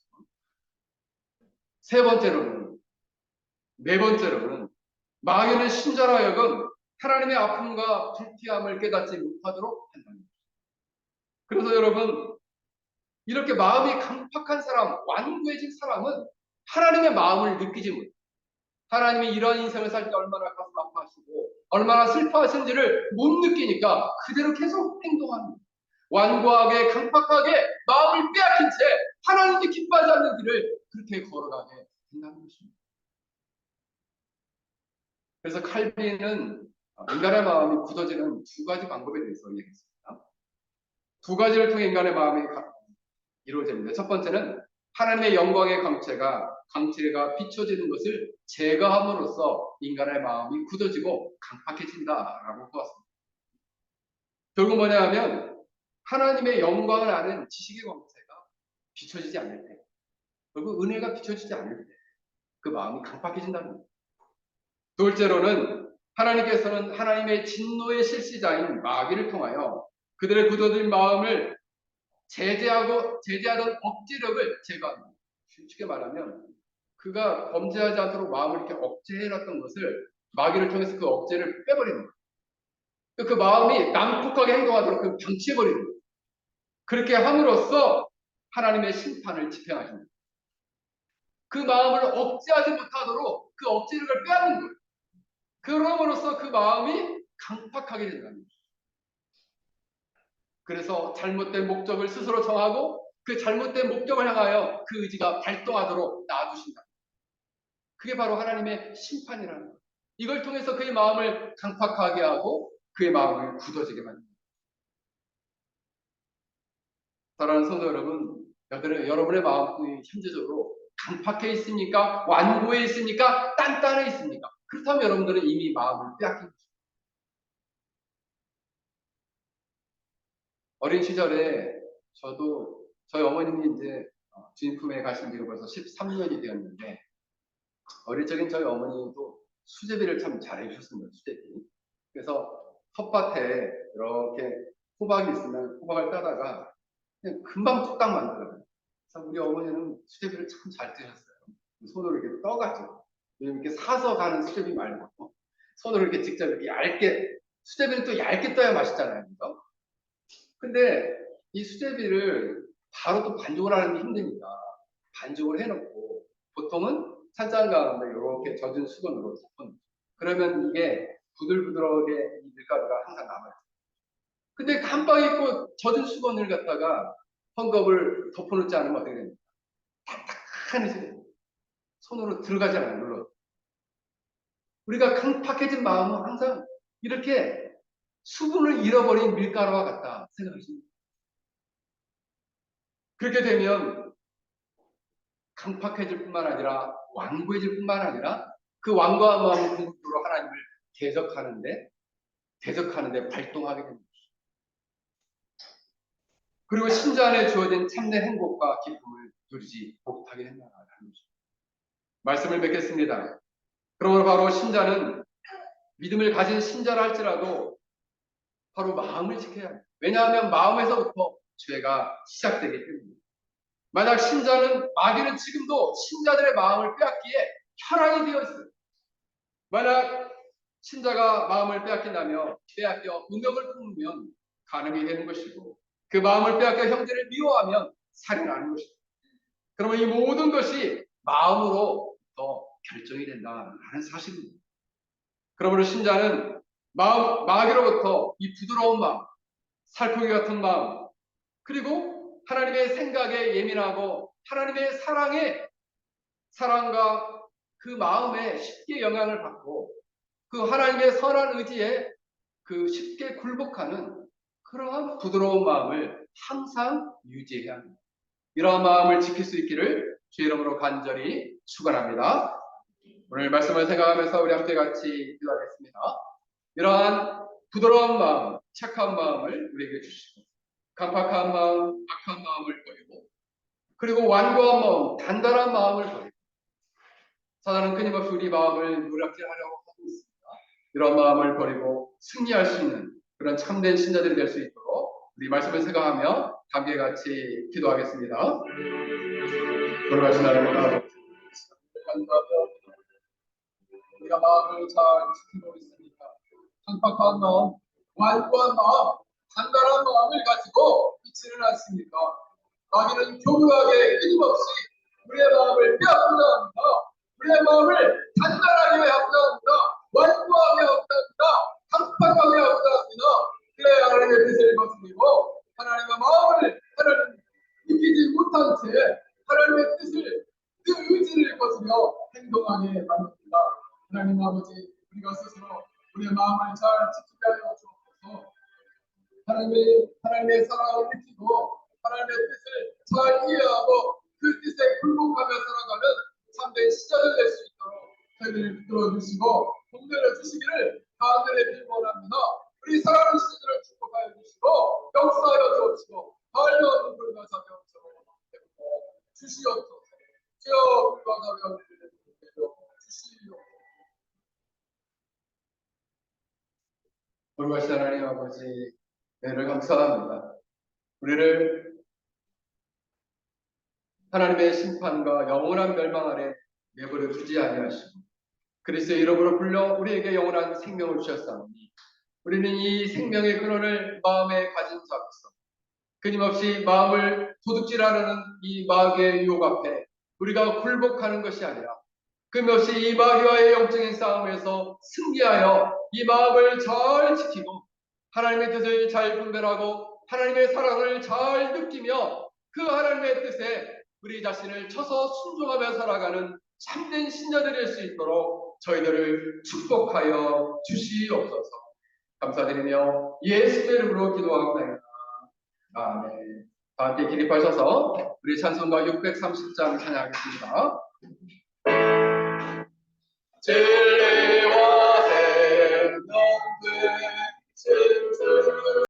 네 번째로는 마귀는 신자로 하여금 하나님의 아픔과 불쾌함을 깨닫지 못하도록 한다는 거죠. 그래서 여러분 이렇게 마음이 강팍한 사람, 완고해진 사람은 하나님의 마음을 느끼지 못해요. 하나님이 이러한 인생을 살 때 얼마나 가슴 아파하시고 얼마나 슬퍼하신지를 못 느끼니까 그대로 계속 행동합니다. 완고하게 강팍하게 마음을 빼앗긴 채 하나님께 기뻐하지 않는 길을 그렇게 걸어가게 된다는 것입니다. 그래서 칼빈은 인간의 마음이 굳어지는 2가지 방법에 대해서 얘기했습니다. 2가지를 통해 인간의 마음이 이루어집니다. 첫 번째는 하나님의 영광의 광채가 비춰지는 것을 제거함으로써 인간의 마음이 굳어지고 강팍해진다라고 보았습니다. 결국 뭐냐 하면 하나님의 영광을 아는 지식의 광채가 비춰지지 않을 때, 결국 은혜가 비춰지지 않을 때 그 마음이 강팍해진다는 겁니다. 둘째로는 하나님께서는 하나님의 진노의 실시자인 마귀를 통하여 그들의 굳어진 마음을 제재하던 억제력을 제거합니다. 쉽게 말하면 그가 범죄하지 않도록 마음을 이렇게 억제해놨던 것을 마귀를 통해서 그 억제를 빼버리는 거예요. 그 마음이 난폭하게 행동하도록 그 방치해버리는 거예요. 그렇게 함으로써 하나님의 심판을 집행하십니다. 그 마음을 억제하지 못하도록 그 억제력을 빼앗는 거예요. 그럼으로써 그 마음이 강팍하게 된다는 거예요. 그래서 잘못된 목적을 스스로 정하고 그 잘못된 목적을 향하여 그 의지가 발동하도록 놔두신다. 그게 바로 하나님의 심판이라는 거예요. 이걸 통해서 그의 마음을 강팍하게 하고 그의 마음을 굳어지게 만듭니다. 사랑하는 성도 여러분, 여러분의 마음이 현재적으로 강팍해 있습니까? 완고해 있습니까? 단단해 있습니까? 그렇다면 여러분들은 이미 마음을 빼앗긴 것입니다. 어린 시절에 저희 어머님이 이제 주인 품에 가신 지가 벌써 13년이 되었는데 어릴 적엔 저희 어머니도 수제비를 참 잘해 주셨습니다. 수제비. 그래서 텃밭에 이렇게 호박이 있으면 호박을 따다가 그냥 금방 뚝딱 만들어요. 그래서 우리 어머니는 수제비를 참 잘 드셨어요. 손으로 이렇게 떠가지고. 이렇게 사서 가는 수제비 말고 손으로 이렇게 직접 이렇게 얇게, 수제비는 또 얇게 떠야 맛있잖아요. 그죠? 근데 이 수제비를 바로 또 반죽을 하는 게 힘드니까 반죽을 해놓고 보통은 찬장 가운데 이렇게 젖은 수건으로 덮어놓죠. 그러면 이게 부들부들하게 이 밀가루가 항상 남아요. 근데 깜빡 잊고 젖은 수건을 갖다가 헝겊을 덮어놓지 않으면 어떻게 됩니까? 딱딱하니 손으로 들어가잖아요. 물론 우리가 강팍해진 마음은 항상 이렇게 수분을 잃어버린 밀가루와 같다 생각하십니다. 그렇게 되면 강팍해질 뿐만 아니라 완고해질 뿐만 아니라 그 완고한 마음을 궁극적으로 하나님을 대적하는데 발동하게 됩니다. 그리고 신자 안에 주어진 참된 행복과 기쁨을 누리지 못하게 된다는 것입니다. 말씀을 맺겠습니다. 그러므로 바로 신자는 믿음을 가진 신자라 할지라도 바로 마음을 지켜야 합니다. 왜냐하면 마음에서부터 죄가 시작되기 때문입니다. 만약 신자는, 마귀는 지금도 신자들의 마음을 빼앗기에 혈안이 되어 있어요. 만약 신자가 마음을 빼앗겨 음욕을 품으면 간음이 되는 것이고, 그 마음을 빼앗겨 형제를 미워하면 살인하는 것입니다. 그러면 이 모든 것이 마음으로부터 결정이 된다는 사실입니다. 그러므로 신자는 마귀로부터 이 부드러운 마음, 살코기 같은 마음, 그리고 하나님의 생각에 예민하고 하나님의 사랑과 그 마음에 쉽게 영향을 받고 그 하나님의 선한 의지에 그 쉽게 굴복하는 그러한 부드러운 마음을 항상 유지해야 합니다. 이러한 마음을 지킬 수 있기를 주의 이름으로 간절히 축원합니다. 오늘 말씀을 생각하면서 우리 함께 같이 기도하겠습니다. 이러한 부드러운 마음, 착한 마음을 우리에게 주시고, 강팍한 마음, 악한 마음을 버리고, 그리고 완고한 마음, 단단한 마음을 버리고, 사단은 끊임없이 우리 마음을 누락질하려고 하고 있습니다. 이런 마음을 버리고 승리할 수 있는 그런 참된 신자들이 될 수 있도록 우리 말씀을 생각하며 함께 같이 기도하겠습니다. 돌아가신 하나님 아버지, 우리가 마음을 잘 지키고 있습니다. 강팍한 마음, 완고한 마음, 단단한 마음을 가지고 있지는 않습니까? 마귀는 교묘하게 끊임없이 우리의 마음을 빼앗고자 합니다. 우리의 마음을 단단하게 하고자 합니다. 완고하게 하고자 합니다. 강팍하게 하고자 합니다. 그래야 하나님의 뜻을 거스리고 하나님의 마음을 하나님 느끼지 못한 채 하나님의 뜻을, 그 의지를 거스려 행동하게 만듭니다. 하나님 아버지, 우리가 스스로 우리의 마음을 잘 지키게 하여 주옵소서. 하나님의 사랑을 느끼고 하나님의 뜻을 잘 이해하고 그 뜻에 굴복하며 살아가는 참된 신자를 될 수 있도록 저희들을 붙들어 주시고 동전을 주시기를 간절히 빌원합니다. 우리 사랑하는 신자들을 축복하여 주시고 역사하여 주옵시고 말도 불과 자비하여 주시옵소서. 주여 불과 자비하여 주시옵소서. 돌아가신 하나님 아버지, 은혜를 감사합니다. 우리를 하나님의 심판과 영원한 멸망 아래 내버려 두지 아니하시고 그리스도의 이름으로 불러 우리에게 영원한 생명을 주셨사오니 우리는 이 생명의 근원을 마음에 가진 자로서 끊임없이 마음을 도둑질하려는 이 마귀의 유혹 앞에 우리가 굴복하는 것이 아니라 끊임없이 이 마귀와의 영적인 싸움에서 승리하여 이 마음을 잘 지키고 하나님의 뜻을 잘 분별하고 하나님의 사랑을 잘 느끼며 그 하나님의 뜻에 우리 자신을 쳐서 순종하며 살아가는 참된 신자들이 될 수 있도록 저희들을 축복하여 주시옵소서. 감사드리며 예수의 이름으로 기도하옵나이다. 아멘. 다 함께 기립하셔서 우리 찬송가 630장 찬양하겠습니다. 진리와